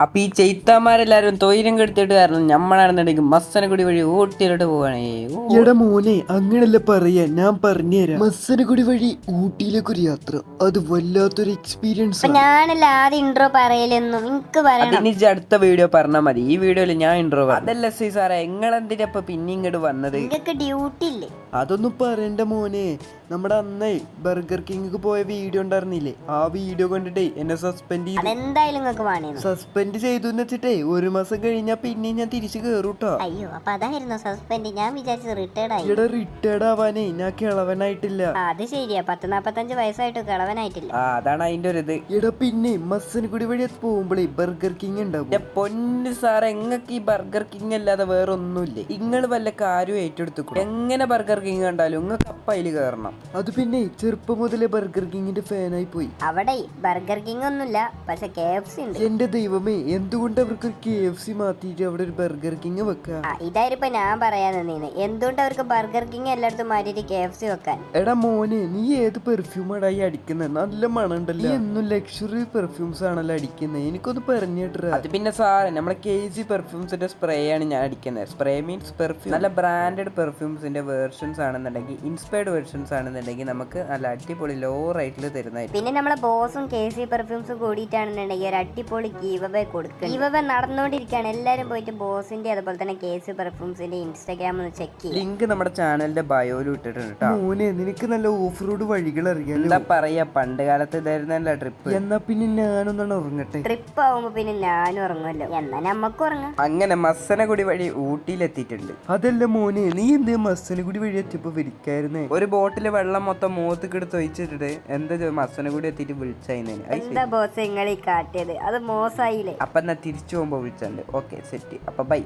അപ്പൊ ഈ ചെയ്ത്താമാരെല്ലാരും തൊയിരം കെടുത്തിട്ട് കാരണം നമ്മളാണെന്നുണ്ടെങ്കിൽ മസ്സനഗുടി വഴി ഊട്ടിയിലോട്ട് പോവാണേ. എടാ മോനെ അങ്ങനല്ല പറയാ, ഞാൻ പറഞ്ഞുതരാം. മസനഗുഡി വഴി ഊട്ടിയിലേക്ക് ഒരു യാത്ര, അത് വല്ലാത്തൊരു എക്സ്പീരിയൻസ്. ഞാനല്ല ആദ്യം ഇൻട്രോ പറയലെന്നും എനിക്ക് പറയണം. അതിന് അടുത്ത വീഡിയോ പറഞ്ഞാൽ മതി, ഈ വീഡിയോയിൽ ഞാൻ ഇൻട്രോ അതല്ല സാറേ. നിങ്ങളെന്തിനാ ഇപ്പൊ പിന്നെ ഇങ്ങോട്ട് വന്നത്? നിങ്ങൾക്ക് ഡ്യൂട്ടി ഇല്ലേ? അതൊന്നും പറയണ്ട മോനെ, നമ്മുടെ അന്നേ ബർഗർ കിങ് പോയ വീഡിയോ ഉണ്ടായിരുന്നില്ലേ, ആ വീഡിയോ കണ്ടിട്ടേ എന്നെ സസ്പെൻഡ് ചെയ്തു. അതെന്തായാലും നിങ്ങൾക്ക് വേണേന്നു. സസ്പെൻഡ് ചെയ്തു എന്ന് വെച്ചിട്ടേ 1 മാസം കഴിഞ്ഞാ പിന്നെ ഞാൻ തിരിച്ചു കേറൂട്ടോ. അയ്യോ, അപ്പൊ അതായിരുന്നു സസ്പെൻഡ്. ഞാൻ വിചാരിച്ചത് റിട്ടയർഡ് ആയി. ഇവിടെ റിട്ടയർഡ് ആവാനേ ഞാൻ കിളവനായിട്ടില്ല. അത് ശരിയാ, 10-45 വയസ്സായിട്ട് കിളവനായിട്ടില്ല. അതാണ് അതിന്റെ ഒരു ഇത്. എടാ പിന്നെ മസനഗുഡി വഴി പോകുമ്പോഴേ ബർഗർ കിങ് ഉണ്ടാവും. എന്റെ പൊന്ന് സാറേ, എങ്ങക്ക് ഈ ബർഗർ കിങ് അല്ലാതെ വേറെ ഒന്നുമില്ലേ? നിങ്ങൾ വല്ല കാര്യം ഏറ്റെടുത്തു. എങ്ങനെ ബർഗർ കിങ് കണ്ടാലും നിങ്ങൾക്ക് അപ്പയില് കയറണം. അത് പിന്നെ ചെറുപ്പം മുതലേ ബർഗർ കിങ്ങിന്റെ ഫാനായി പോയി. അവിടെ ബർഗർ കിങ് ഒന്നുമില്ല, പക്ഷെ KFC ഉണ്ട്. എന്റെ ദൈവമേ, എന്തുകൊണ്ട് അവർക്ക് ഒരു KFC മാറ്റിയിട്ട് അവിടെ ഒരു ബർഗർ കിങ് വെക്കാം? ഇതായിരിക്കും ഞാൻ പറയാൻ നിന്നീന്ന്. എന്തുകൊണ്ട് അവർക്ക് ബർഗർ കിങ് എല്ലായിടത്തും മാറ്റിയിട്ട് KFC വെക്കാൻ? എടാ മോനെ, നീ ഏത് പെർഫ്യൂമാടായി അടിക്കുന്നത്? നല്ല മണം ഉണ്ടല്ലോ. എന്നും ലക്ഷറി പെർഫ്യൂംസ് ആണല്ലോ അടിക്കുന്നത്. എനിക്കൊന്ന് പറഞ്ഞിട്ടാ. അത് പിന്നെ സാറേ, നമ്മളെ KC പെർഫ്യൂംസിന്റെ സ്പ്രേ ആണ് ഞാൻ അടിക്കുന്നത്. Spray means perfume. നല്ല ബ്രാൻഡഡ് പെർഫ്യൂംസിന്റെ വേർഷൻസ് ആണെന്നുണ്ടെങ്കിൽ, ഇൻസ്പയർഡ് വേർഷൻസ് ആണെന്നുണ്ടെങ്കിൽ നമുക്ക് നല്ല അടിപൊളി ലോ റേറ്റിൽ തരുന്നതായിരിക്കും. പിന്നെ നമ്മളെ ബോസും KC പെർഫ്യൂംസും കൂടിയിട്ടാണെന്നുണ്ടെങ്കിൽ ഒരു അടിപൊളി ഗീവ് അവേ കൊടുക്കുക. ഗീവ് അവേ നടന്നുകൊണ്ടിരിക്കുകയാണ്. എല്ലാവരും പോയിട്ട് ബോസിന്റെ അതുപോലെ തന്നെ KC പെർഫ്യൂംസിന്റെ ഇൻസ്റ്റാഗ്രാം ഒന്ന് ചെക്ക് ചെയ്യും. ലിങ്ക് നമ്മുടെ ചാനലിന്റെ ബയോയിൽ ഇട്ടിട്ടുണ്ട് കേട്ടോ. മോനെ, നിനക്ക് നല്ല ഓഫ് റോഡ് വഴികൾ അറിയാം. എന്താ പറയാ, പണ്ട് കാലത്ത് ഇതായിരുന്നല്ല ട്രിപ്പ്. എന്നാ പിന്നെ ഞാനൊന്നാണ് ഉറങ്ങട്ടെ. ട്രിപ്പ് ആവുമ്പോ പിന്നെ ഞാനും ഉറങ്ങുമല്ലോ. എന്നാ നമ്മക്ക് ഉറങ്ങാം. അങ്ങനെ മസനഗുഡി വഴി ഊട്ടിയിലെത്തിയിട്ടുണ്ട്. അതല്ല മോനെ, നീ എന്ത് മസനഗുഡി വഴി എത്തിയപ്പോ വിളിക്കായിരുന്നേ? ഒരു ബോട്ടില് വെള്ളം മൊത്തം മുഖത്തേക്ക് എടുത്ത് ഒഴിച്ചിട്ട് എന്താ മസനഗുഡി എത്തിയിട്ട് വിളിച്ചതിന്. എന്താ ബോസ് നിങ്ങൾ ഈ കാട്ടിയത്? അത് മോശമായില്ലേ? അപ്പൊ എന്നാ തിരിച്ചു പോകുമ്പോ വിളിച്ചണ്ട്. Okay set. അപ്പൊ ബൈ.